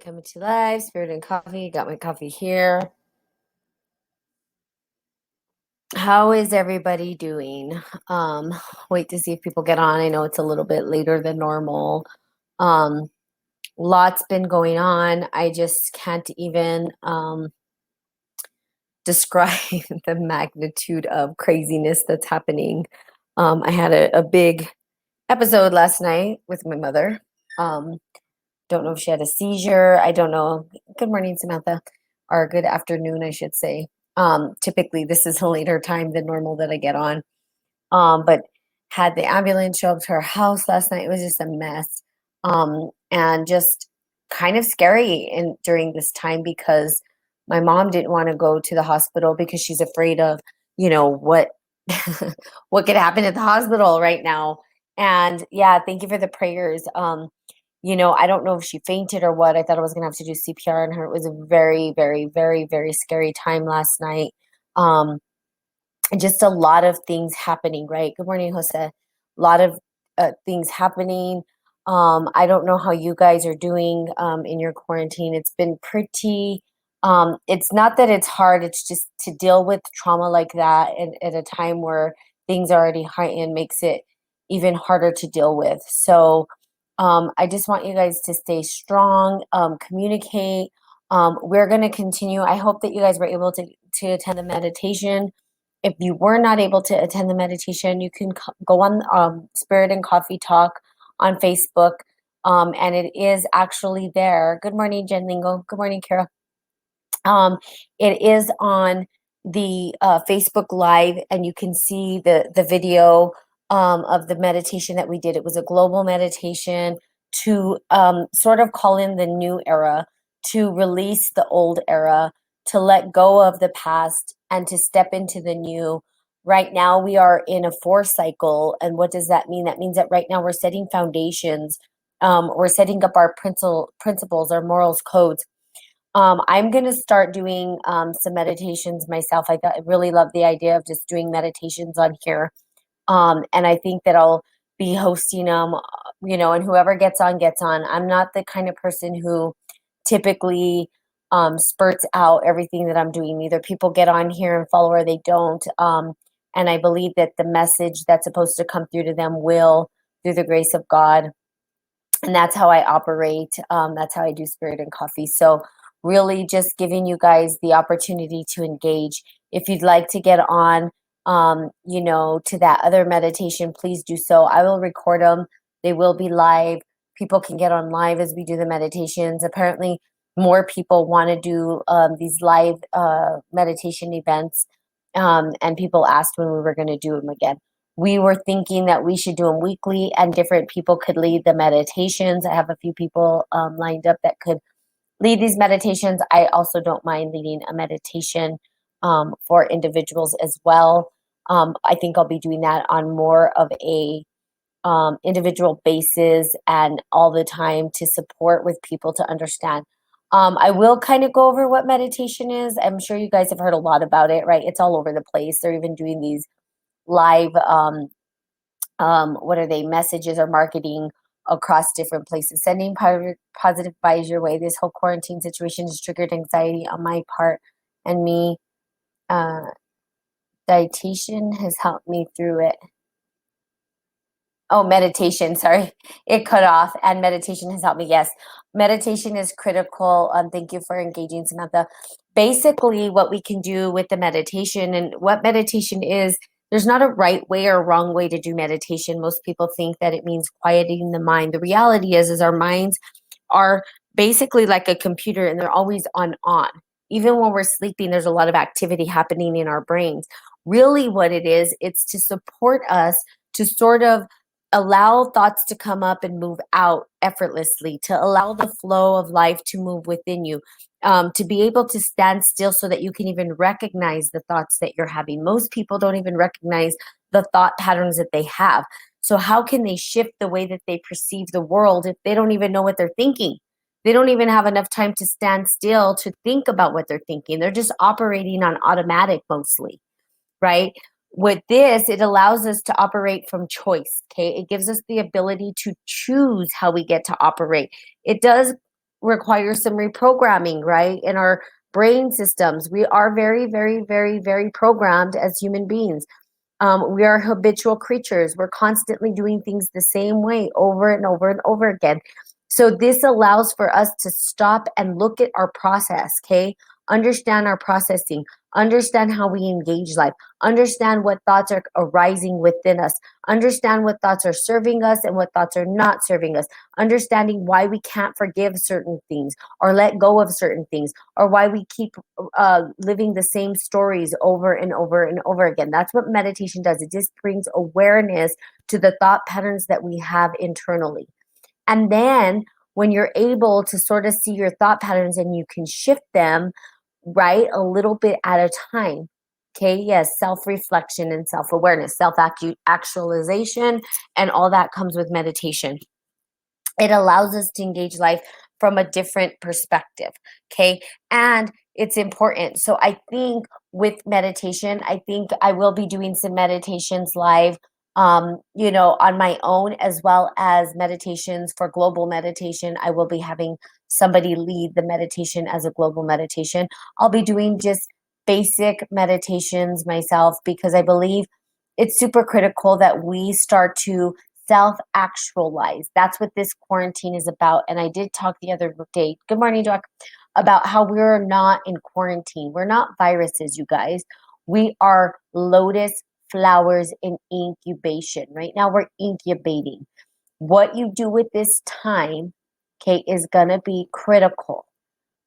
coming to live, Spirit and Coffee. Got my coffee here. How is everybody doing? Wait to see if people get on. I know it's a little bit later than normal. Um, Lots been going on. I just can't even describe the magnitude of craziness that's happening. I had a big episode last night with my mother. Don't know if she had a seizure. I don't know. Good morning, Samantha, or good afternoon, I should say. Typically, this is a later time than normal that I get on. But had the ambulance show up to her house last night. It was just a mess, and just kind of scary during this time because my mom didn't want to go to the hospital because she's afraid of, what what could happen at the hospital right now. And yeah, thank you for the prayers. I don't know if she fainted or what. I thought I was gonna have to do CPR on her. It was a very, very, very, very scary time last night. Um, and just a lot of things happening, right? Good morning, Jose. A lot of things happening. I don't know how you guys are doing in your quarantine. It's been pretty, it's not that it's hard, it's just to deal with trauma like that at a time where things are already heightened makes it even harder to deal with. So I just want you guys to stay strong, communicate. We're going to continue. I hope that you guys were able to attend the meditation. If you were not able to attend the meditation, you can go on Spirit and Coffee Talk on Facebook, and it is actually there. Good morning, Jen Lingo. Good morning, Kara. It is on the Facebook Live, and you can see the video of the meditation that we did. It was a global meditation to sort of call in the new era, to release the old era, to let go of the past and to step into the new. Right now, we are in a 4 cycle. And what does that mean? That means that right now we're setting foundations. We're setting up our principles, our morals, codes. I'm going to start doing some meditations myself. I really love the idea of just doing meditations on here. And I think that I'll be hosting them, and whoever gets on, gets on. I'm not the kind of person who typically spurts out everything that I'm doing. Either people get on here and follow or they don't. And I believe that the message that's supposed to come through to them will, through the grace of God. And that's how I operate. That's how I do Spirit and Coffee. So really just giving you guys the opportunity to engage. If you'd like to get on, to that other meditation, please do so. I will record them. They will be live. People can get on live as we do the meditations. Apparently, more people want to do these live meditation events. And people asked when we were going to do them again. We were thinking that we should do them weekly and different people could lead the meditations. I have a few people lined up that could lead these meditations. I also don't mind leading a meditation for individuals as well. I think I'll be doing that on more of a individual basis and all the time to support with people to understand. I will kind of go over what meditation is. I'm sure you guys have heard a lot about it, right? It's all over the place. They're even doing these live, what are they, messages or marketing across different places. Sending positive vibes your way. This whole quarantine situation has triggered anxiety on my part, and me. Dietitian has helped me through it. Oh, meditation, sorry. It cut off, and meditation has helped me. Yes, meditation is critical. Thank you for engaging, Samantha. Basically, what we can do with the meditation and what meditation is, there's not a right way or wrong way to do meditation. Most people think that it means quieting the mind. The reality is our minds are basically like a computer, and they're always on. Even when we're sleeping, there's a lot of activity happening in our brains. Really what it is, it's to support us to sort of allow thoughts to come up and move out effortlessly, to allow the flow of life to move within you, to be able to stand still so that you can even recognize the thoughts that you're having. Most people don't even recognize the thought patterns that they have. So how can they shift the way that they perceive the world if they don't even know what they're thinking? They don't even have enough time to stand still to think about what they're thinking. They're just operating on automatic mostly, right? With this, it allows us to operate from choice, okay? It gives us the ability to choose how we get to operate. It does requires some reprogramming, right? In our brain systems, we are very, very, very, very programmed as human beings. We are habitual creatures. We're constantly doing things the same way over and over and over again. So this allows for us to stop and look at our process, okay? Understand our processing, understand how we engage life, understand what thoughts are arising within us, understand what thoughts are serving us and what thoughts are not serving us, understanding why we can't forgive certain things or let go of certain things, or why we keep living the same stories over and over and over again. That's what meditation does. It just brings awareness to the thought patterns that we have internally. And then when you're able to sort of see your thought patterns and you can shift them, right, a little bit at a time. Okay, yes, self reflection and self awareness, self actualization, and all that comes with meditation. It allows us to engage life from a different perspective. Okay, and it's important. So I think with meditation, I think I will be doing some meditations live, on my own, as well as meditations for global meditation. I will be having somebody lead the meditation as a global meditation. I'll be doing just basic meditations myself because I believe it's super critical that we start to self actualize. That's what this quarantine is about. And I did talk the other day, good morning, Doc, about how we're not in quarantine. We're not viruses, you guys. We are lotus flowers in incubation. Right now, we're incubating. What you do with this time, okay, is going to be critical.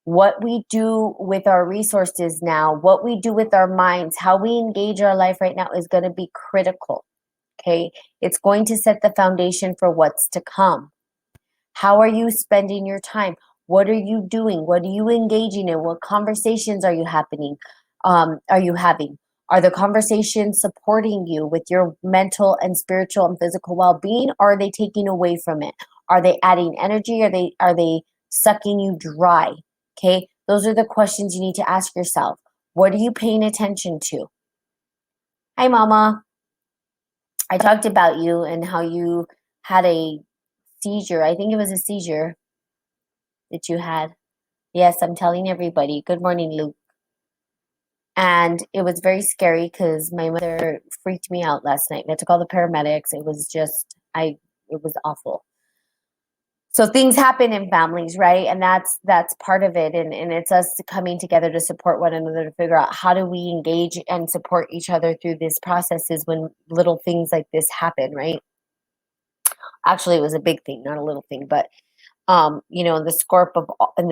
What we do with our resources now, what we do with our minds, how we engage our life right now is going to be critical. Okay, it's going to set the foundation for what's to come. How are you spending your time? What are you doing? What are you engaging in? What conversations are you happening? Are you having? Are the conversations supporting you with your mental and spiritual and physical well-being? Or are they taking away from it? Are they adding energy? Are they sucking you dry? Okay, those are the questions you need to ask yourself. What are you paying attention to? Hi, Mama. I talked about you and how you had a seizure. I think it was a seizure that you had. Yes, I'm telling everybody. Good morning, Luke. And it was very scary because my mother freaked me out last night. We had to call the paramedics. It was just, it was awful. So things happen in families, right? And that's part of it. And it's us coming together to support one another to figure out how do we engage and support each other through these processes when little things like this happen, right? Actually, it was a big thing, not a little thing, but in the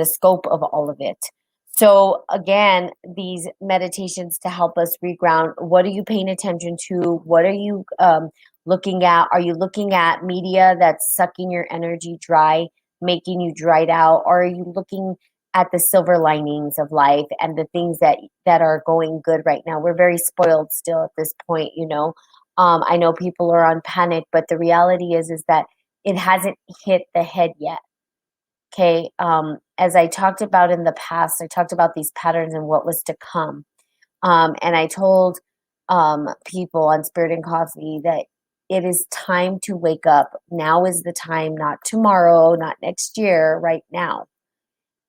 scope of all of it. So again, these meditations to help us reground. What are you paying attention to? What are you looking at? Are you looking at media that's sucking your energy dry, making you dried out, or are you looking at the silver linings of life and the things that are going good right now? We're very spoiled still at this point. I know people are on panic, but the reality is that it hasn't hit the head yet. Okay. As I talked about in the past, I talked about these patterns and what was to come. And I told people on Spirit and Coffee that it is time to wake up. Now is the time, not tomorrow, not next year, right now.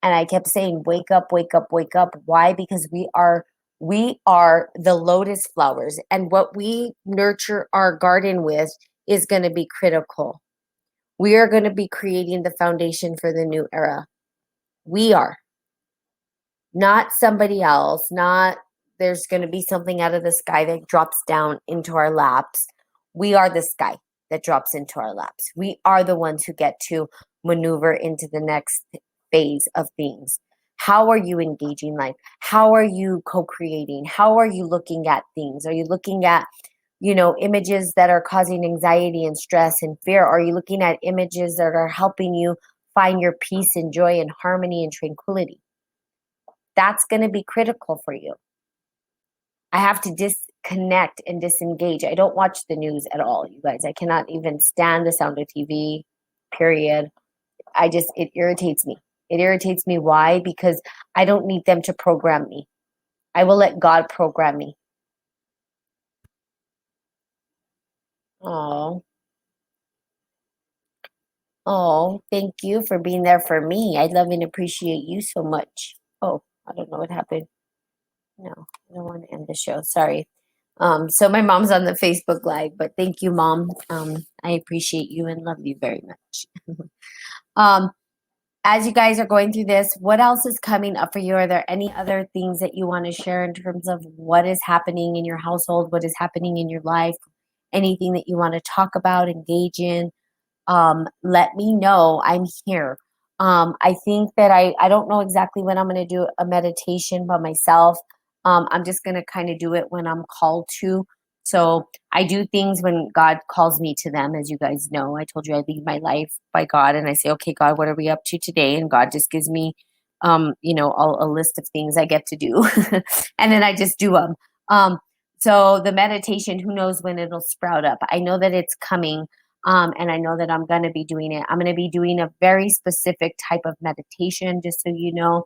And I kept saying, wake up, wake up, wake up. Why? Because we are the lotus flowers, and what we nurture our garden with is going to be critical. We are going to be creating the foundation for the new era. We are, not somebody else, not there's going to be something out of the sky that drops down into our laps. We are the sky that drops into our laps. We are the ones who get to maneuver into the next phase of things. How are you engaging life? How are you co-creating? How are you looking at things? Are you looking at images that are causing anxiety and stress and fear? Are you looking at images that are helping you find your peace and joy and harmony and tranquility? That's going to be critical for you. I have to disconnect and disengage. I don't watch the news at all, you guys. I cannot even stand the sound of TV, period. It irritates me. It irritates me. Why? Because I don't need them to program me. I will let God program me. Oh. Oh, thank you for being there for me. I love and appreciate you so much. Oh, I don't know what happened. No, I don't want to end the show. Sorry. So my mom's on the Facebook Live, but thank you, Mom. I appreciate you and love you very much. um, as you guys are going through this, what else is coming up for you? Are there any other things that you want to share in terms of what is happening in your household, what is happening in your life, anything that you want to talk about, engage in? Let me know. I'm here. I think that I don't know exactly when I'm going to do a meditation by myself. I'm just going to kind of do it when I'm called to. So I do things when God calls me to them, as you guys know. I told you I lead my life by God, and I say, okay, God, what are we up to today? And God just gives me, a list of things I get to do, and then I just do them. So the meditation, who knows when it'll sprout up? I know that it's coming. And I know that I'm going to be doing it. I'm going to be doing a very specific type of meditation, just so you know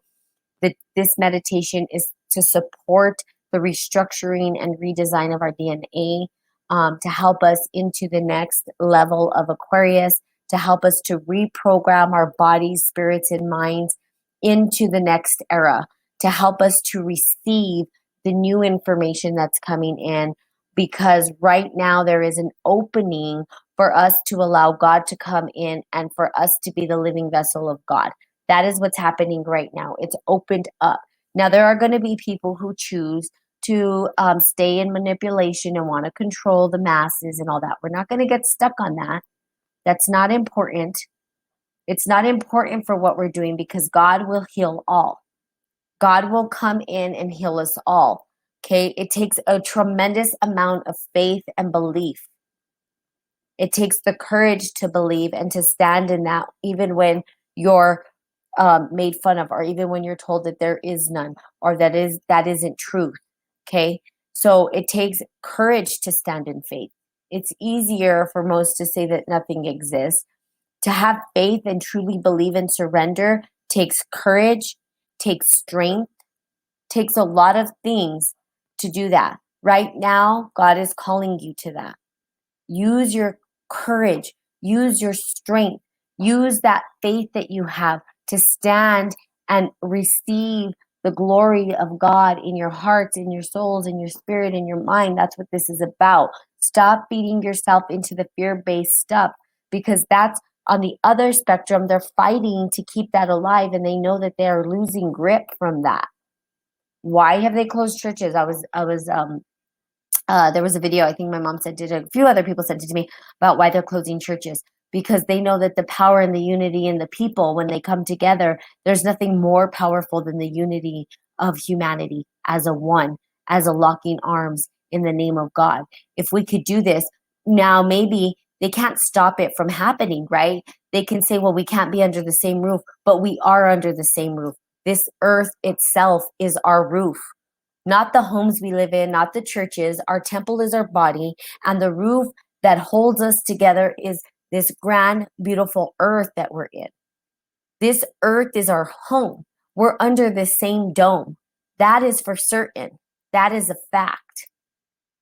that this meditation is to support the restructuring and redesign of our DNA, to help us into the next level of Aquarius, to help us to reprogram our bodies, spirits, and minds into the next era, to help us to receive the new information that's coming in. Because right now there is an opening for us to allow God to come in and for us to be the living vessel of God. That is what's happening right now. It's opened up. Now, there are going to be people who choose to stay in manipulation and want to control the masses and all that. We're not going to get stuck on that. That's not important. It's not important for what we're doing, because God will heal all. God will come in and heal us all. Okay. It takes a tremendous amount of faith and belief. It takes the courage to believe and to stand in that, even when you're made fun of, or even when you're told that there is none, or that isn't truth. Okay, so it takes courage to stand in faith. It's easier for most to say that nothing exists. To have faith and truly believe and surrender takes courage, takes strength, takes a lot of things to do that. Right now, God is calling you to that. Use your courage, use your strength, use that faith that you have to stand and receive the glory of God in your hearts, in your souls, in your spirit, in your mind. That's what this is about. Stop feeding yourself into the fear-based stuff, because that's on the other spectrum. They're fighting to keep that alive, and they know that they're losing grip from that. Why have they closed churches? There was a video, I think my mom said, a few other people sent it to me, about why they're closing churches, because they know that the power and the unity in the people, when they come together, there's nothing more powerful than the unity of humanity as a one, as a locking arms in the name of God. If we could do this now, maybe they can't stop it from happening, right? They can say, well, we can't be under the same roof, but we are under the same roof. This earth itself is our roof. Not the homes we live in, not the churches. Our temple is our body, and the roof that holds us together is this grand, beautiful earth that we're in. This earth is our home. We're under the same dome. That is for certain. That is a fact.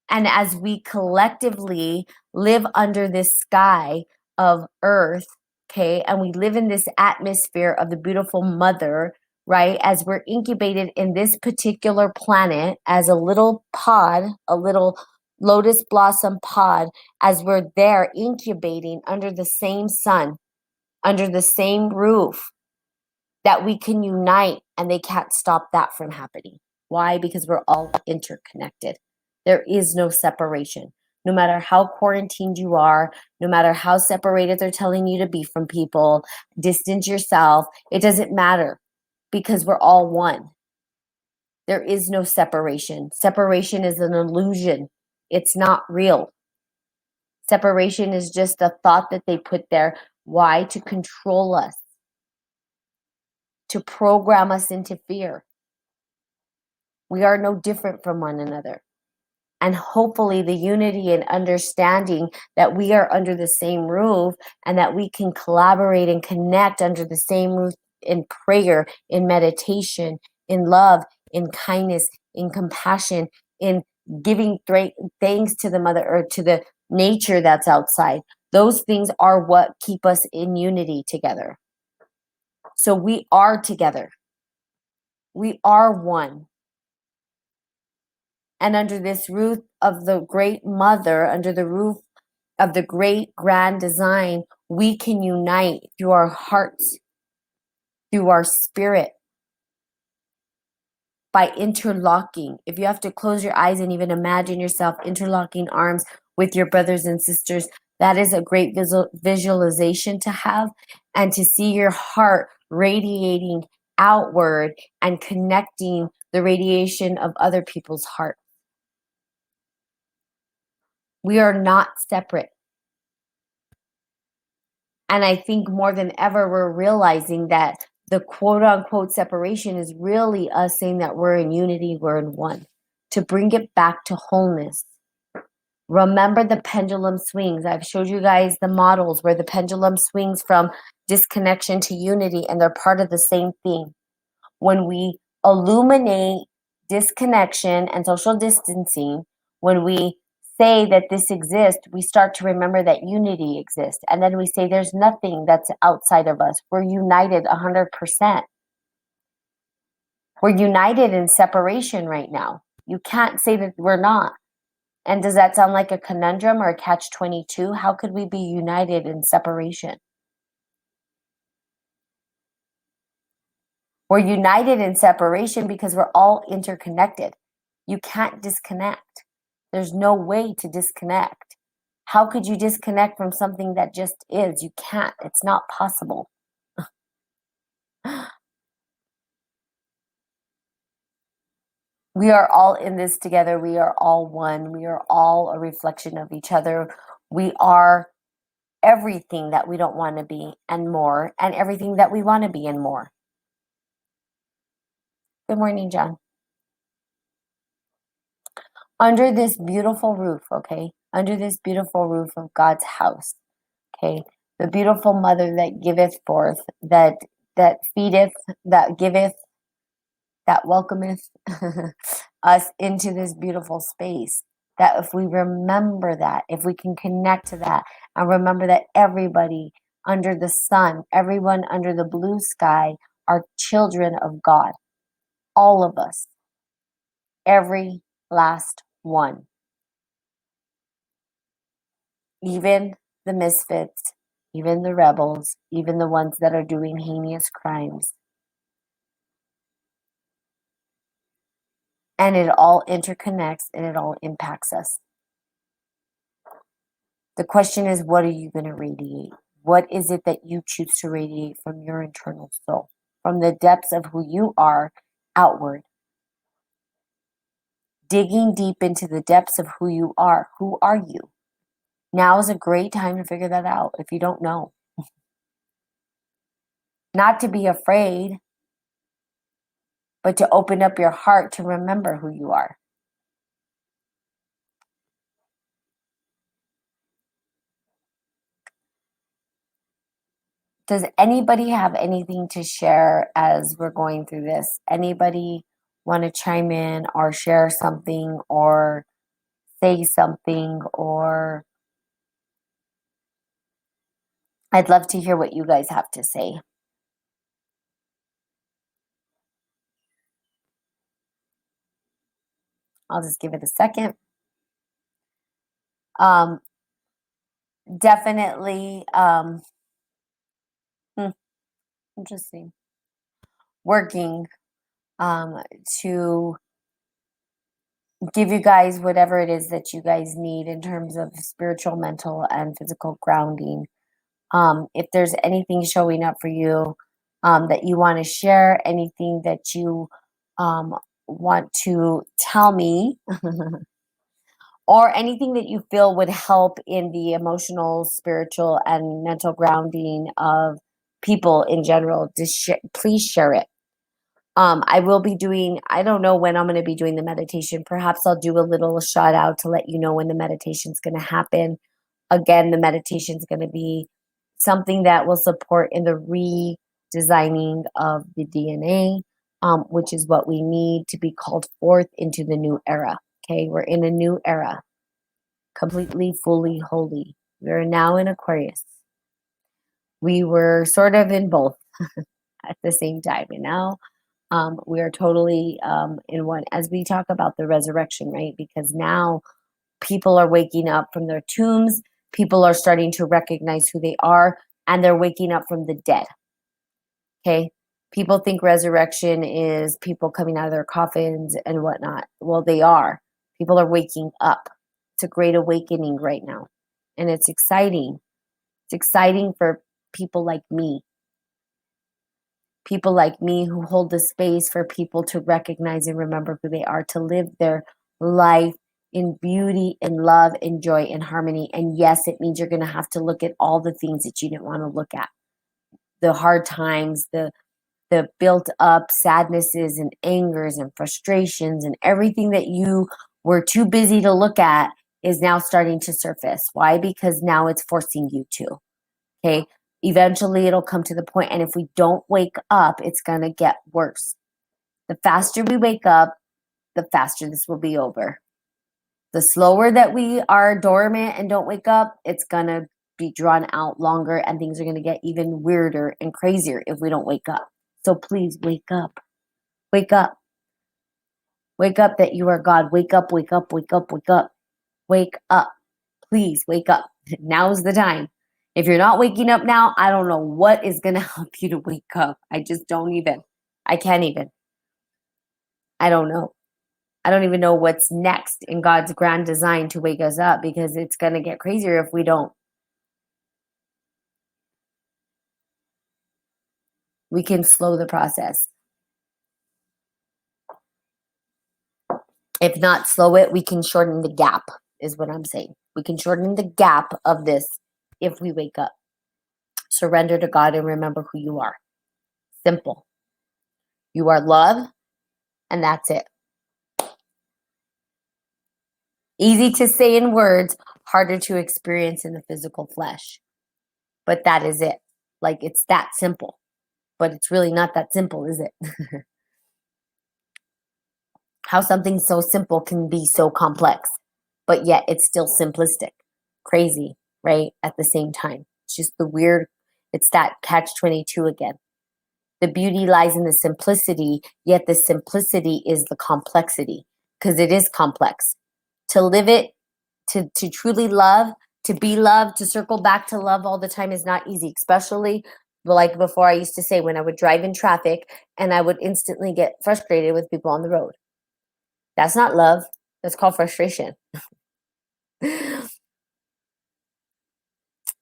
And as we collectively live under this sky of earth, okay, and we live in this atmosphere of the beautiful mother, right, as we're incubated in this particular planet as a little pod, a little lotus blossom pod, as we're there incubating under the same sun, under the same roof, that we can unite, and they can't stop that from happening. Why? Because we're all interconnected. There is no separation. No matter how quarantined you are, no matter how separated they're telling you to be from people, distance yourself, it doesn't matter, because we're all one. There is no separation. Separation is an illusion. It's not real. Separation is just a thought that they put there. Why? To control us, to program us into fear. We are no different from one another. And hopefully the unity and understanding that we are under the same roof, and that we can collaborate and connect under the same roof in prayer, in meditation, in love, in kindness, in compassion, in giving thanks to the mother, or to the nature that's outside. Those things are what keep us in unity together. So we are together. We are one. And under this roof of the Great Mother, under the roof of the great grand design, we can unite through our hearts, through our spirit, by interlocking. If you have to close your eyes and even imagine yourself interlocking arms with your brothers and sisters, that is a great visualization to have, and to see your heart radiating outward and connecting the radiation of other people's heart. We are not separate. And I think more than ever, we're realizing that the quote unquote separation is really us saying that we're in unity, we're in one, to bring it back to wholeness. Remember the pendulum swings. I've showed you guys the models where the pendulum swings from disconnection to unity, and they're part of the same thing. When we illuminate disconnection and social distancing, when we say that this exists, we start to remember that unity exists. And then we say there's nothing that's outside of us. We're united 100%. We're united in separation right now. You can't say that we're not. And does that sound like a conundrum or a catch-22? How could we be united in separation? We're united in separation because we're all interconnected. You can't disconnect. There's no way to disconnect. How could you disconnect from something that just is? You can't. It's not possible. We are all in this together. We are all one. We are all a reflection of each other. We are everything that we don't want to be and more, and everything that we want to be and more. Good morning, John. Under this beautiful roof, okay? Under this beautiful roof of God's house, okay? The beautiful mother that giveth forth, that feedeth, that giveth, that welcometh us into this beautiful space. That if we remember that, if we can connect to that, and remember that everybody under the sun, everyone under the blue sky are children of God. All of us. Every last one. Even the misfits, even the rebels, even the ones that are doing heinous crimes. And it all interconnects and it all impacts us. The question is, what are you going to radiate? What is it that you choose to radiate from your internal soul, from the depths of who you are outward? Digging deep into the depths of who you are. Who are you? Now is a great time to figure that out if you don't know. Not to be afraid, but to open up your heart to remember who you are. Does anybody have anything to share as we're going through this? Anybody want to chime in or share something or say something? Or I'd love to hear what you guys have to say. I'll just give it a second. Definitely interesting. Working to give you guys whatever it is that you guys need in terms of spiritual, mental, and physical grounding. If there's anything showing up for you that you want to share, anything that you want to tell me, or anything that you feel would help in the emotional, spiritual, and mental grounding of people in general, please share it. I will be doing, I don't know when I'm going to be doing the meditation. Perhaps I'll do a little shout out to let you know when the meditation's going to happen. Again, the meditation's going to be something that will support in the redesigning of the DNA, which is what we need to be called forth into the new era. Okay, we're in a new era, completely, fully, wholly We're now in Aquarius. We were sort of in both at the same time. And now we are totally in one, as we talk about the resurrection, right? Because now people are waking up from their tombs. People are starting to recognize who they are, and they're waking up from the dead. Okay. People think resurrection is people coming out of their coffins and whatnot. Well, they are. People are waking up. It's a great awakening right now. And it's exciting. It's exciting for people like me. People like me who hold the space for people to recognize and remember who they are, to live their life in beauty and love and joy and harmony. And yes, it means you're going to have to look at all the things that you didn't want to look at. The hard times, the built up sadnesses and angers and frustrations and everything that you were too busy to look at is now starting to surface. Why? Because now it's forcing you to. Okay. Eventually it'll come to the point, and if we don't wake up, it's going to get worse. The faster we wake up, the faster this will be over. The slower that we are dormant and don't wake up, it's going to be drawn out longer, and things are going to get even weirder and crazier if we don't wake up. So please wake up. Wake up. Wake up that you are God. Wake up, wake up, wake up, wake up. Wake up. Please wake up. Now's the time. If you're not waking up now, I don't know what is going to help you to wake up. I just don't even. I can't even. I don't know. I don't even know what's next in God's grand design to wake us up, because it's going to get crazier if we don't. We can slow the process. If not slow it, we can shorten the gap, is what I'm saying. We can shorten the gap of this if we wake up. Surrender to God and remember who you are. Simple. You are love, and that's it. Easy to say in words, harder to experience in the physical flesh. But that is it. Like, it's that simple. But it's really not that simple, is it? How something so simple can be so complex, but yet it's still simplistic. Crazy, right? At the same time. It's just the weird, it's that catch-22 again. The beauty lies in the simplicity, yet the simplicity is the complexity, because it is complex. To live it, to truly love, to be loved, to circle back to love all the time is not easy, especially like before. I used to say, when I would drive in traffic and I would instantly get frustrated with people on the road. That's not love. That's called frustration.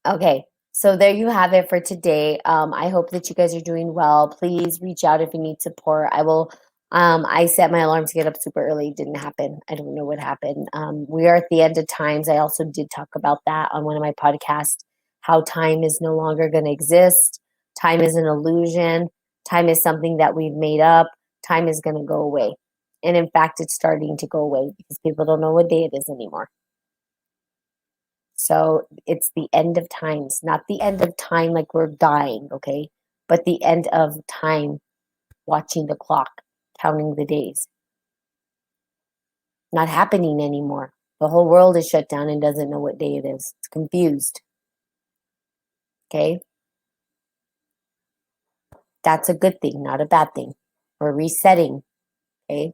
Okay, so there you have it for today. I hope that you guys are doing well. Please reach out if you need support. I will. I set my alarm to get up super early. It didn't happen. I don't know what happened. We are at the end of times. I also did talk about that on one of my podcasts, how time is no longer going to exist. Time is an illusion. Time is something that we've made up. Time is going to go away. And in fact, it's starting to go away because people don't know what day it is anymore. So it's the end of times, not the end of time like we're dying, okay? But the end of time, watching the clock, counting the days. Not happening anymore. The whole world is shut down and doesn't know what day it is. It's confused. Okay? That's a good thing, not a bad thing. We're resetting. Okay?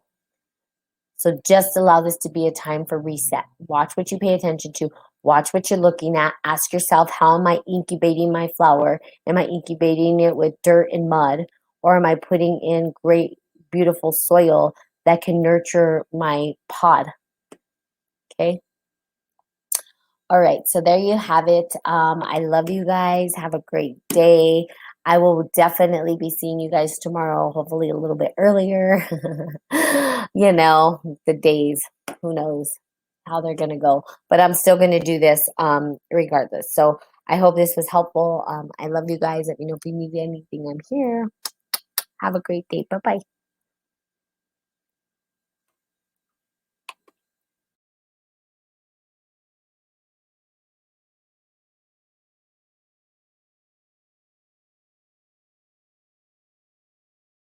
So just allow this to be a time for reset. Watch what you pay attention to. Watch what you're looking at. Ask yourself, how am I incubating my flower? Am I incubating it with dirt and mud? Or am I putting in great, beautiful soil that can nurture my pod? Okay? All right, so there you have it. I love you guys. Have a great day. I will definitely be seeing you guys tomorrow, hopefully a little bit earlier. You know, the days, who knows how they're going to go. But I'm still going to do this regardless. So I hope this was helpful. I love you guys. Let me know if you need anything. I'm here. Have a great day. Bye-bye.